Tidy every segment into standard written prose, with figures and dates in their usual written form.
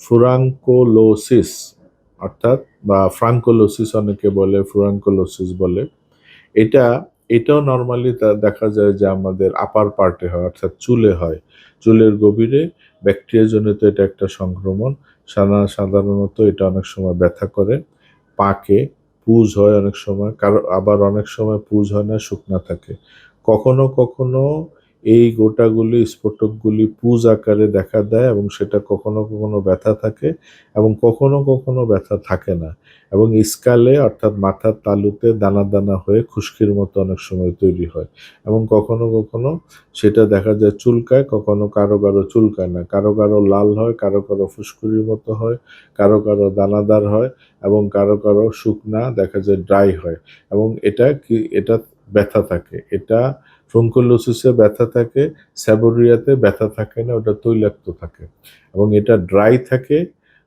ফুরাঙ্কোলোসিস অর্থাৎ বা ফ্রাঙ্কোলোসিস অনেকে বলে, ফুরাঙ্কোলোসিস বলে। এটা এটাও নরমালি দেখা যায় যে আমাদের আপার পার্টে হয়, অর্থাৎ চুলে হয়। চুলের গভীরে ব্যাকটেরিয়াজনিত এটা একটা সংক্রমণ। সাধারণত এটা অনেক সময় ব্যথা করে, পাকে, পুজ হয় অনেক সময়, আবার অনেক সময় পুজ হয় না, শুকনা থাকে। কখনো কখনো এই গোটাগুলি, স্ফোটকগুলি পুজ আকারে দেখা দেয় এবং সেটা কখনো কখনো ব্যথা থাকে এবং কখনো কখনো ব্যথা থাকে না, এবং স্কালে অর্থাৎ মাথার তালুতে দানা দানা হয়ে খুশকির মতো অনেক সময় তৈরি হয়, এবং কখনো কখনো সেটা দেখা যায় চুলকায়, কখনো কারো কারো চুলকায় না, কারো কারো লাল হয়, কারো কারো ফুসকুড়ির মতো হয়, কারো কারো দানাদার হয়, এবং কারো কারো শুকনা দেখা যায় ড্রাই হয়। এবং এটা ব্যথা থাকে, এটা ফ্রঙ্কোলোসিসে ব্যথা থাকে, স্যাবোরিয়াতে ব্যথা থাকে না, ওটা তৈলাক্ত থাকে, এবং এটা ড্রাই থাকে,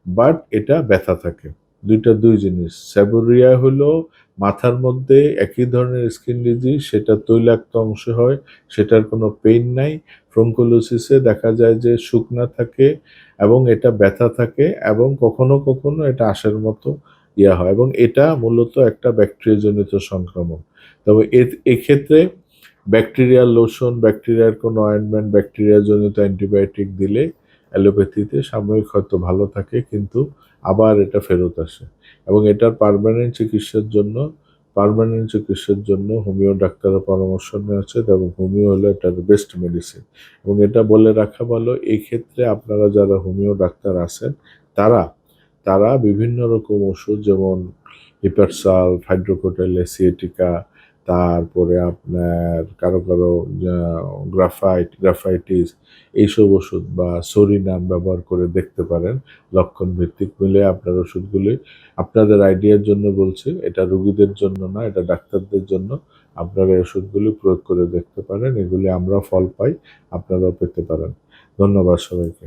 বাট এটা ব্যথা থাকে। দুই জিনিস। স্যাবোরিয়া হলো মাথার মধ্যে একই ধরনের স্কিন ডিজিজ, সেটা তৈলাক্ত অংশ হয়, সেটার কোনো পেইন নাই। ফ্রঙ্কোলোসিসে দেখা যায় যে শুকনা থাকে এবং এটা ব্যথা থাকে, এবং কখনো কখনো এটা আঁশের মতো হয়, এবং এটা মূলত একটা ব্যাকটেরিয়াজনিত সংক্রমণ। তবে এক্ষেত্রে ব্যাকটেরিয়াল লোশন, ব্যাকটেরিয়ার কোনো অয়েন্টমেন্ট, ব্যাকটেরিয়াজনিত অ্যান্টিবায়োটিক দিলে অ্যালোপ্যাথিতে সাময়িক হয়তো ভালো থাকে, কিন্তু আবার এটা ফেরত আসে। এবং এটার পার্মানেন্ট চিকিৎসার জন্য হোমিও ডাক্তারের পরামর্শ নেওয়া উচিত, এবং হোমিও হলো এটার বেস্ট মেডিসিন। এবং এটা বলে রাখা ভালো, এই ক্ষেত্রে আপনারা যারা হোমিও ডাক্তার আছেন, তারা তারা বিভিন্ন রকম ওষুধ, যেমন হিপারসাল, হাইড্রোকোটাইল, সিয়েটিকা, তারপরে আপনার কারো কারো গ্রাফাইটিস, এইসব ওষুধ বা সরিনাম ব্যবহার করে দেখতে পারেন। লক্ষণ ভিত্তিক মিলে আপনার ওষুধগুলি, আপনাদের আইডিয়ার জন্য বলছি, এটা রোগীদের জন্য না, এটা ডাক্তারদের জন্য। আপনারা এই ওষুধগুলি প্রয়োগ করে দেখতে পারেন, এগুলি আমরা ফল পাই, আপনারাও পেতে পারেন। ধন্যবাদ সবাইকে।